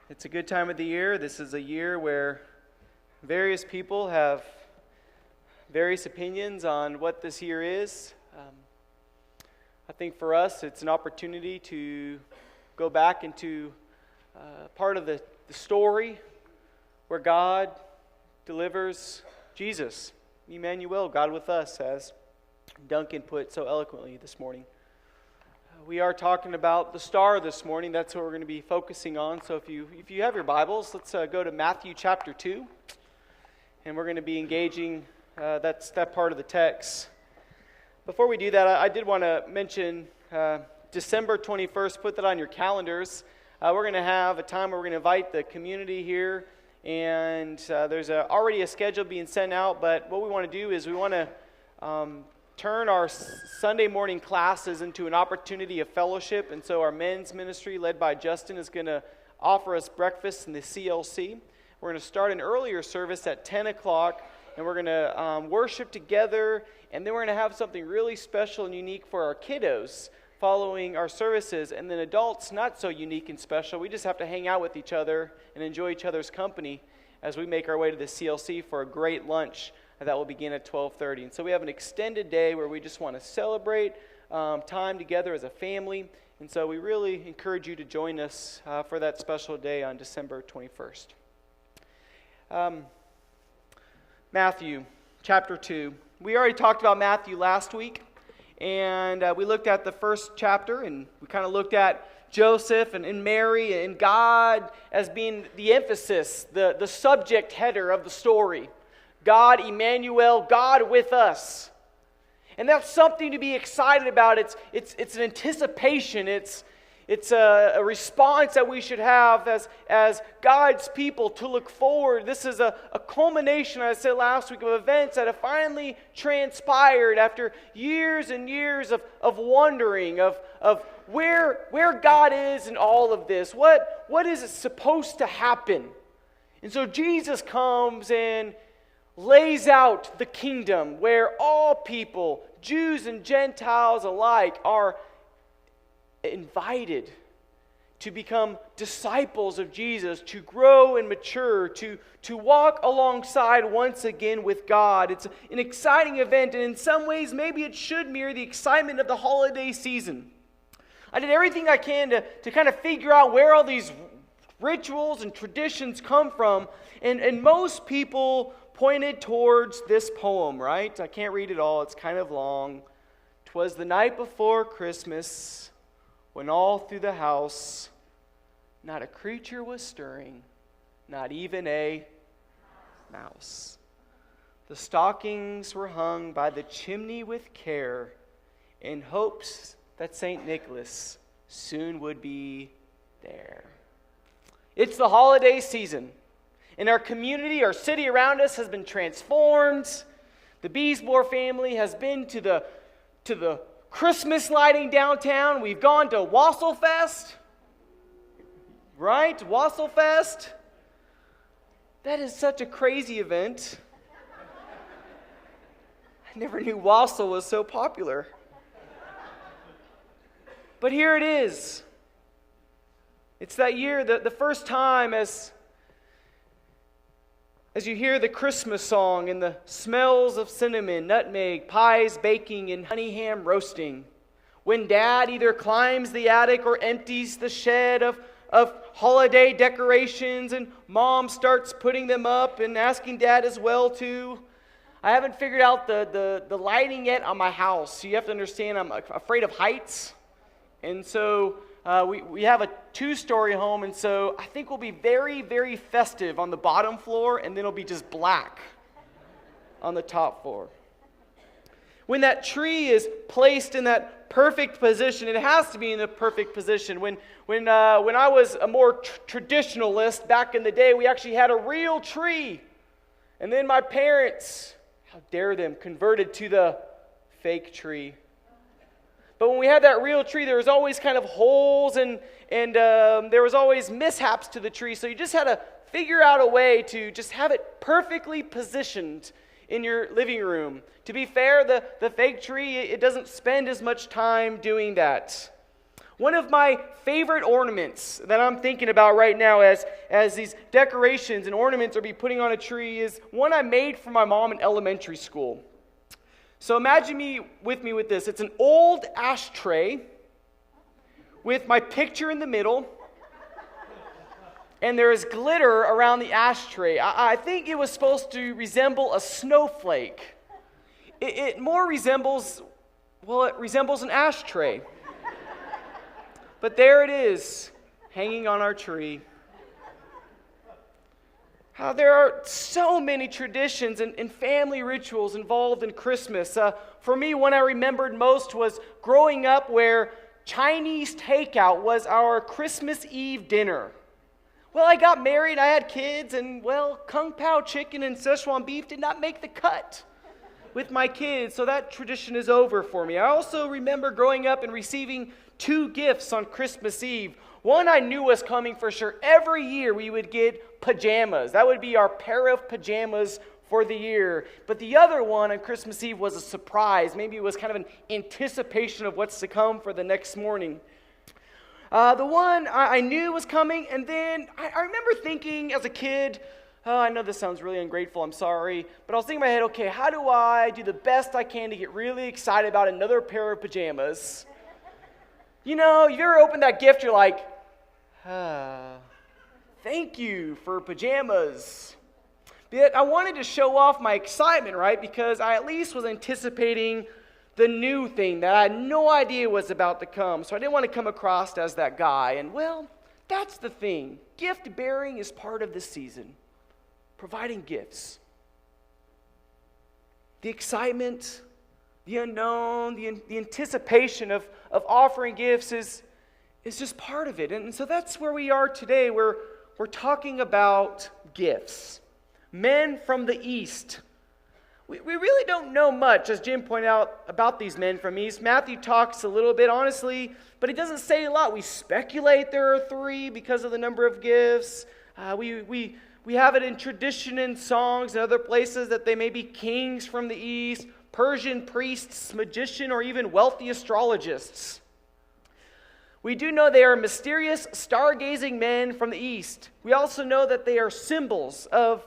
It's a good time of the year. This is a year where various people have various opinions on what this year is. I think for us, it's an opportunity to go back into part of the story where God delivers Jesus, Emmanuel, God with us, as Duncan put so eloquently this morning. We are talking about the star this morning. That's what we're going to be focusing on. So if you have your Bibles, let's go to Matthew chapter 2. And we're going to be engaging that part of the text. Before we do that, I did want to mention December 21st. Put that on your calendars. We're going to have a time where we're going to invite the community here. And there's already a schedule being sent out. But what we want to do is we want to turn our Sunday morning classes into an opportunity of fellowship. And so our men's ministry, led by Justin, is going to offer us breakfast in the CLC. We're going to start an earlier service at 10 o'clock, and we're going to worship together, and then we're going to have something really special and unique for our kiddos following our services. And then adults, not so unique and special. We just have to hang out with each other and enjoy each other's company as we make our way to the CLC for a great lunch that will begin at 12:30. And so we have an extended day where we just want to celebrate time together as a family. And so we really encourage you to join us for that special day on December 21st. Matthew chapter 2. We already talked about Matthew last week. And we looked at the first chapter, and we kind of looked at Joseph and Mary and God as being the emphasis, the subject header of the story. God, Emmanuel, God with us. And that's something to be excited about. It's an anticipation. It's a response that we should have as God's people to look forward. This is a culmination, as I said last week, of events that have finally transpired after years and years of wondering, of where God is in all of this. What is supposed to happen? And so Jesus comes and lays out the kingdom where all people, Jews and Gentiles alike, are invited to become disciples of Jesus, to grow and mature, to walk alongside once again with God. It's an exciting event, and in some ways, maybe it should mirror the excitement of the holiday season. I did everything I can to kind of figure out where all these rituals and traditions come from, and most people pointed towards this poem, right? I can't read it all, it's kind of long. 'Twas the night before Christmas, when all through the house not a creature was stirring, not even a mouse. The stockings were hung by the chimney with care, in hopes that St. Nicholas soon would be there. It's the holiday season. In our community, our city around us has been transformed. The Biesboer family has been to the Christmas lighting downtown. We've gone to Wasselfest. Right? Wasselfest. That is such a crazy event. I never knew Wassel was so popular. But here it is. It's that year, the first time as you hear the Christmas song and the smells of cinnamon, nutmeg, pies baking, and honey ham roasting. When Dad either climbs the attic or empties the shed of holiday decorations, and Mom starts putting them up and asking Dad as well too. I haven't figured out the lighting yet on my house. So you have to understand I'm afraid of heights. And so we have a two-story home, and so I think we'll be very, very festive on the bottom floor, and then it'll be just black on the top floor. When that tree is placed in that perfect position, it has to be in the perfect position. When I was a more traditionalist back in the day, we actually had a real tree. And then my parents, how dare them, converted to the fake tree. But when we had that real tree, there was always kind of holes and there was always mishaps to the tree. So you just had to figure out a way to just have it perfectly positioned in your living room. To be fair, the fake tree, it doesn't spend as much time doing that. One of my favorite ornaments that I'm thinking about right now as these decorations and ornaments are being putting on a tree is one I made for my mom in elementary school. So imagine with me with this. It's an old ashtray with my picture in the middle, and there is glitter around the ashtray. I think it was supposed to resemble a snowflake. It more resembles, it resembles an ashtray. But there it is, hanging on our tree. How there are so many traditions and family rituals involved in Christmas. For me, one I remembered most was growing up where Chinese takeout was our Christmas Eve dinner. Well, I got married, I had kids, and Kung Pao chicken and Szechuan beef did not make the cut with my kids, so that tradition is over for me. I also remember growing up and receiving 2 gifts on Christmas Eve. One I knew was coming for sure. Every year we would get pajamas. That would be our pair of pajamas for the year. But the other one on Christmas Eve was a surprise. Maybe it was kind of an anticipation of what's to come for the next morning. The one I knew was coming, and then I remember thinking as a kid, I know this sounds really ungrateful, I'm sorry, but I was thinking in my head, okay, how do I do the best I can to get really excited about another pair of pajamas? You know, you ever opened that gift, you're like, thank you for pajamas. But I wanted to show off my excitement, right? Because I at least was anticipating the new thing that I had no idea was about to come. So I didn't want to come across as that guy. And that's the thing. Gift bearing is part of the season. Providing gifts. The excitement, the unknown, the anticipation of offering gifts is just part of it. And so that's where we are today. We're talking about gifts. Men from the East. We really don't know much, as Jim pointed out, about these men from East. Matthew talks a little bit, honestly, but he doesn't say a lot. We speculate there are 3 because of the number of gifts. We have it in tradition and songs and other places that they may be kings from the East, Persian priests, magician, or even wealthy astrologists. We do know they are mysterious, stargazing men from the East. We also know that they are symbols of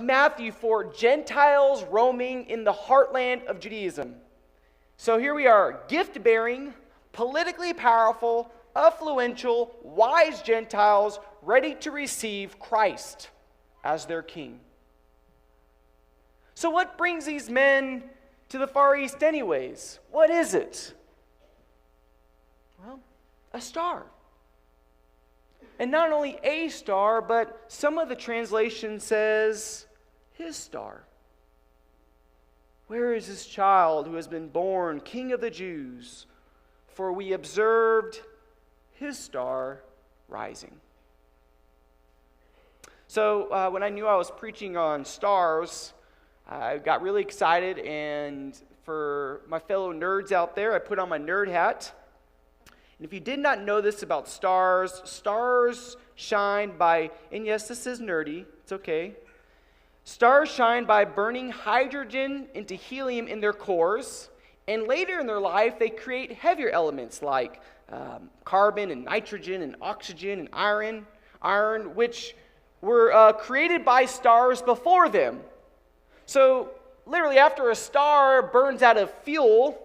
Matthew for Gentiles roaming in the heartland of Judaism. So here we are, gift-bearing, politically powerful, affluential, wise Gentiles ready to receive Christ as their king. So what brings these men to the Far East anyways? What is it? Well, a star. And not only a star, but some of the translation says, his star. Where is this child who has been born King of the Jews? For we observed his star rising. So when I knew I was preaching on stars, I got really excited, and for my fellow nerds out there, I put on my nerd hat. And if you did not know this about stars, stars shine by, and yes, this is nerdy, it's okay. Stars shine by burning hydrogen into helium in their cores, and later in their life, they create heavier elements like carbon and nitrogen and oxygen and iron, which were created by stars before them. So literally after a star burns out of fuel,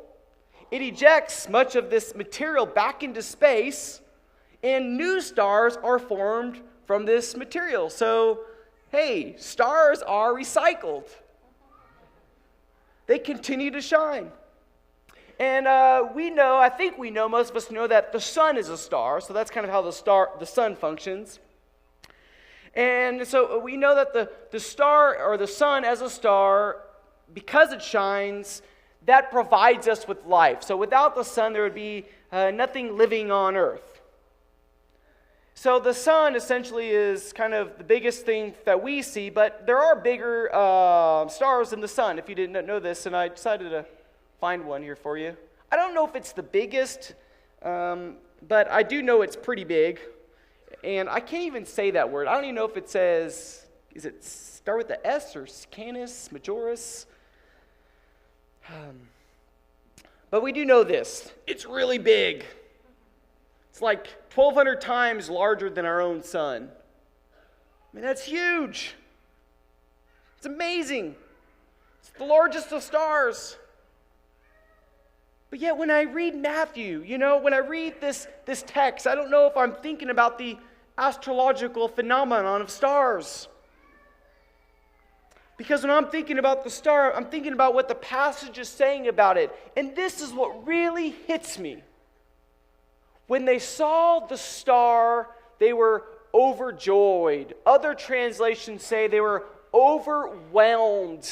it ejects much of this material back into space, and new stars are formed from this material. So, hey, stars are recycled. They continue to shine. And I think we know, most of us know that the sun is a star, so that's kind of how the sun functions. And so we know that the star, or the sun as a star, because it shines, that provides us with life. So without the sun, there would be nothing living on earth. So the sun essentially is kind of the biggest thing that we see, but there are bigger stars than the sun, if you didn't know this, and I decided to find one here for you. I don't know if it's the biggest, but I do know it's pretty big. And I can't even say that word. I don't even know if it says, is it start with the S or Canis, Majoris? But we do know this. It's really big. It's like 1,200 times larger than our own sun. I mean, that's huge. It's amazing. It's the largest of stars. But yet when I read Matthew, when I read this text, I don't know if I'm thinking about the astrological phenomenon of stars. Because when I'm thinking about the star, I'm thinking about what the passage is saying about it. And this is what really hits me. When they saw the star, they were overjoyed. Other translations say they were overwhelmed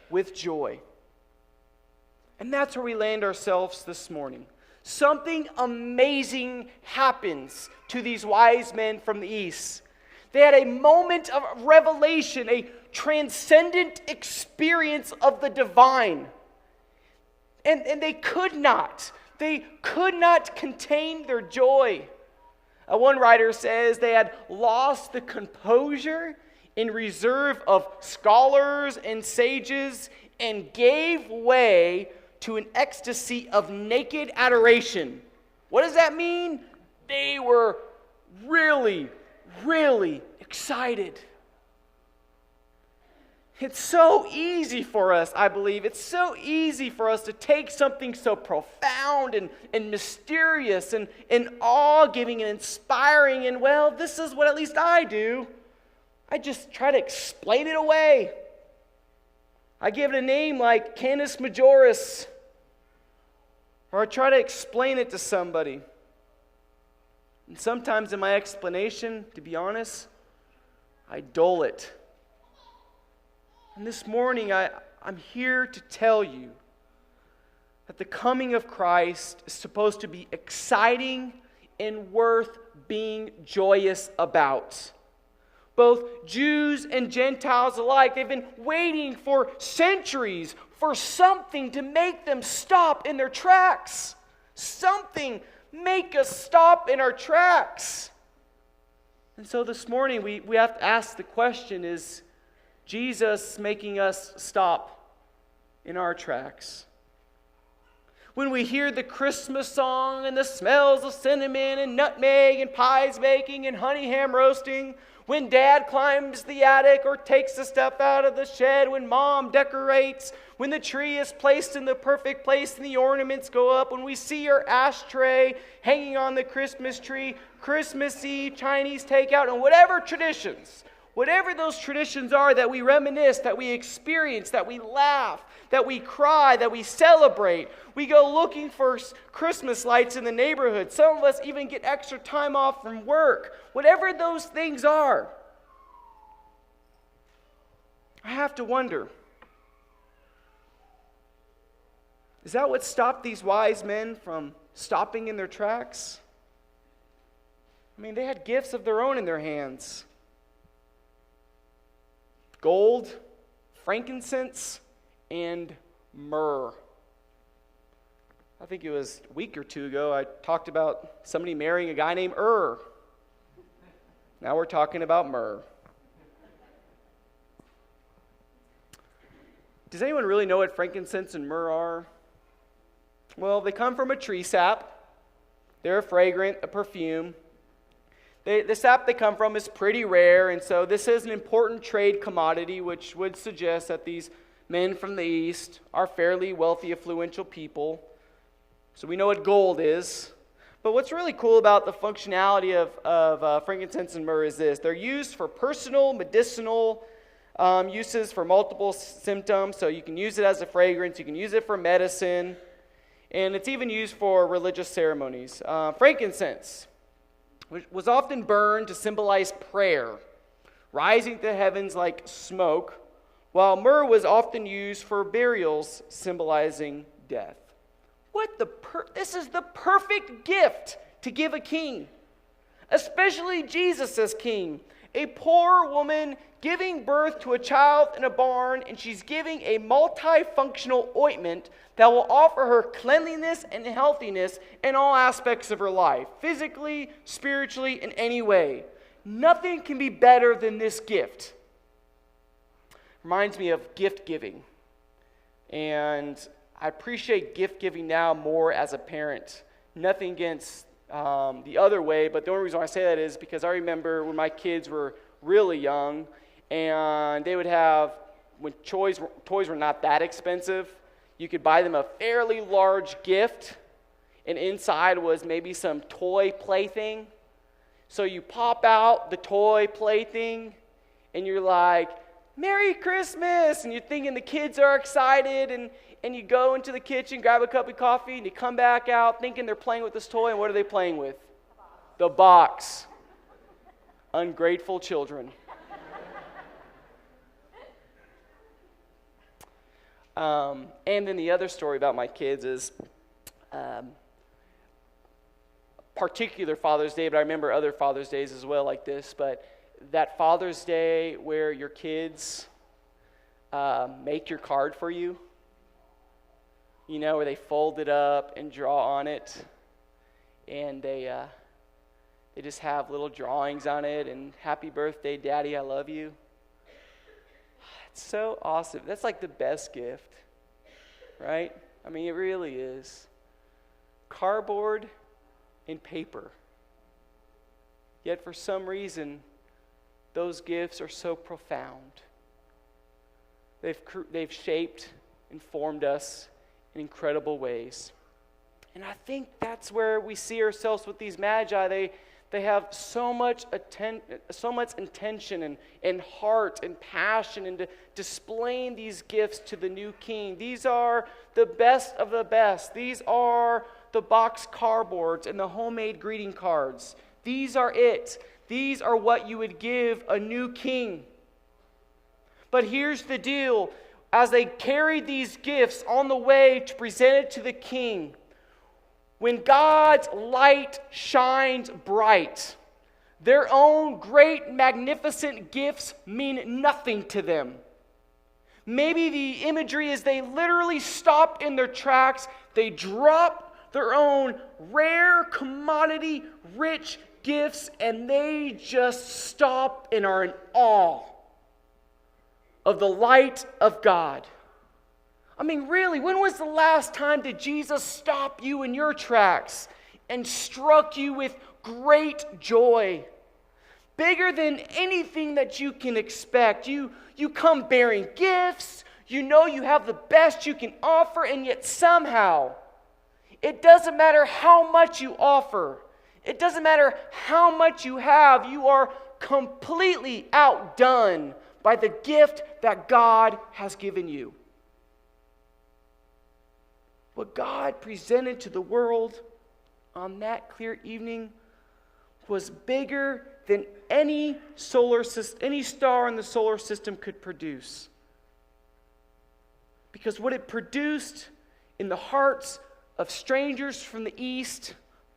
with joy. And that's where we land ourselves this morning. Something amazing happens to these wise men from the east. They had a moment of revelation, a transcendent experience of the divine. And they could not contain their joy. One writer says they had lost the composure and reserve of scholars and sages and gave way to an ecstasy of naked adoration. What does that mean? They were really excited. It's so easy for us, I believe. It's so easy for us to take something so profound and mysterious and awe-giving and inspiring, and well, this is what at least I do. I just try to explain it away. I give it a name like Canis Majoris, or I try to explain it to somebody. And sometimes in my explanation, to be honest, I dull it. And this morning, I'm here to tell you that the coming of Christ is supposed to be exciting and worth being joyous about. Both Jews and Gentiles alike, they've been waiting for centuries for something to make them stop in their tracks. Something make us stop in our tracks. And so this morning we have to ask the question, is Jesus making us stop in our tracks? When we hear the Christmas song and the smells of cinnamon and nutmeg and pies baking and honey ham roasting, when Dad climbs the attic or takes the stuff out of the shed, when Mom decorates, when the tree is placed in the perfect place and the ornaments go up, when we see our ashtray hanging on the Christmas tree, Christmas Eve, Chinese takeout, and whatever those traditions are that we reminisce, that we experience, that we laugh, that we cry, that we celebrate. We go looking for Christmas lights in the neighborhood. Some of us even get extra time off from work. Whatever those things are, I have to wonder, is that what stopped these wise men from stopping in their tracks? I mean, they had gifts of their own in their hands. Gold, frankincense, and myrrh. I think it was a week or two ago I talked about somebody marrying a guy named Now we're talking about myrrh. Does anyone really know what frankincense and myrrh are? Well, they come from a tree sap. They're a fragrant, a perfume. The sap they come from is pretty rare, and so this is an important trade commodity, which would suggest that these men from the East are fairly wealthy, affluential people. So we know what gold is. But what's really cool about the functionality of frankincense and myrrh is this. They're used for personal, medicinal uses for multiple symptoms. So you can use it as a fragrance. You can use it for medicine. And it's even used for religious ceremonies. Frankincense was often burned to symbolize prayer, rising to the heavens like smoke, while myrrh was often used for burials, symbolizing death. This is the perfect gift to give a king, especially Jesus as king. A poor woman giving birth to a child in a barn, and she's giving a multifunctional ointment that will offer her cleanliness and healthiness in all aspects of her life, physically, spiritually, in any way. Nothing can be better than this gift. Reminds me of gift giving. And I appreciate gift giving now more as a parent. Nothing against the other way, but the only reason why I say that is because I remember when my kids were really young, and they would have, when toys were not that expensive, you could buy them a fairly large gift, and inside was maybe some toy plaything. So you pop out the toy plaything, and you're like, Merry Christmas! And you're thinking the kids are excited, and you go into the kitchen, grab a cup of coffee, and you come back out thinking they're playing with this toy, and what are they playing with? The box. Ungrateful children. And then the other story about my kids is particular Father's Day, but I remember other Father's Days as well like this, but that Father's Day where your kids make your card for you, you know, where they fold it up and draw on it, and they just have little drawings on it, and happy birthday, Daddy, I love you. It's so awesome. That's like the best gift, right? I mean, it really is. Cardboard and paper. Yet for some reason, those gifts are so profound. They've shaped and formed us in incredible ways. And I think that's where we see ourselves with these magi. They have so much intention and heart and passion into displaying these gifts to the new king. These are the best of the best. These are the box cardboards and the homemade greeting cards. These are it. These are what you would give a new king. But here's the deal. As they carried these gifts on the way to present it to the king, when God's light shines bright, their own great, magnificent gifts mean nothing to them. Maybe the imagery is they literally stopped in their tracks. They dropped their own rare, commodity, rich gifts, and they just stop and are in awe of the light of God. I mean, really, when was the last time did Jesus stop you in your tracks and struck you with great joy? Bigger than anything that you can expect. You come bearing gifts. You know you have the best you can offer, and yet somehow, it doesn't matter how much you offer. It doesn't matter how much you have. You are completely outdone by the gift that God has given you. What God presented to the world on that clear evening was bigger than any star in the solar system could produce. Because what it produced in the hearts of strangers from the East,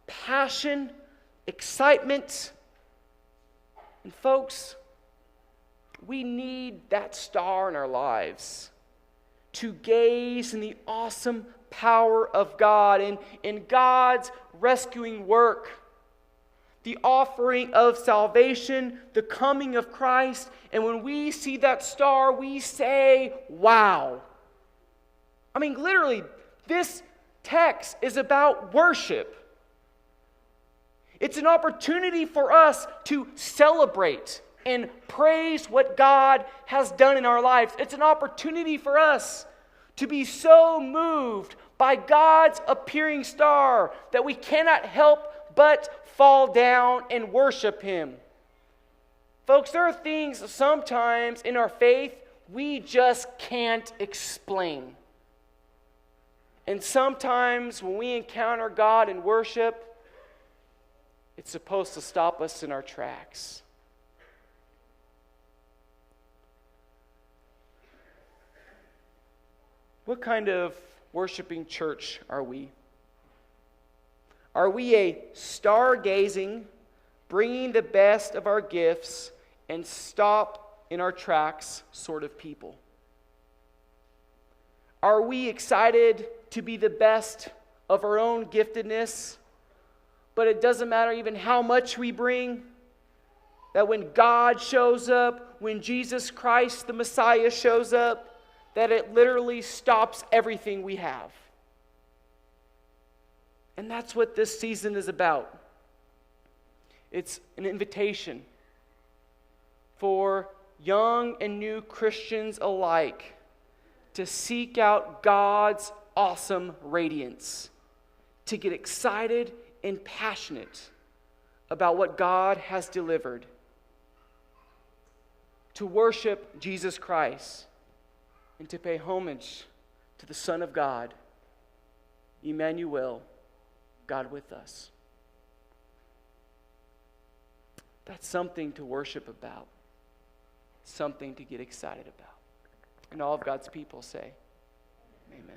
passion, excitement. And folks, we need that star in our lives to gaze in the awesome power of God and in God's rescuing work, the offering of salvation, the coming of Christ. And when we see that star, we say, wow. I mean, literally, this text is about worship. It's an opportunity for us to celebrate and praise what God has done in our lives. It's an opportunity for us to be so moved by God's appearing star that we cannot help but fall down and worship Him. Folks, there are things sometimes in our faith we just can't explain. And sometimes when we encounter God in worship, it's supposed to stop us in our tracks. What kind of worshiping church are we? Are we a stargazing, bringing the best of our gifts and stop in our tracks sort of people? Are we excited to be the best of our own giftedness, but it doesn't matter even how much we bring? That when God shows up, when Jesus Christ, the Messiah, shows up, that it literally stops everything we have. And that's what this season is about. It's an invitation for young and new Christians alike to seek out God's awesome radiance, to get excited and passionate about what God has delivered, to worship Jesus Christ, and to pay homage to the Son of God, Emmanuel, God with us. That's something to worship about, something to get excited about. And all of God's people say, amen.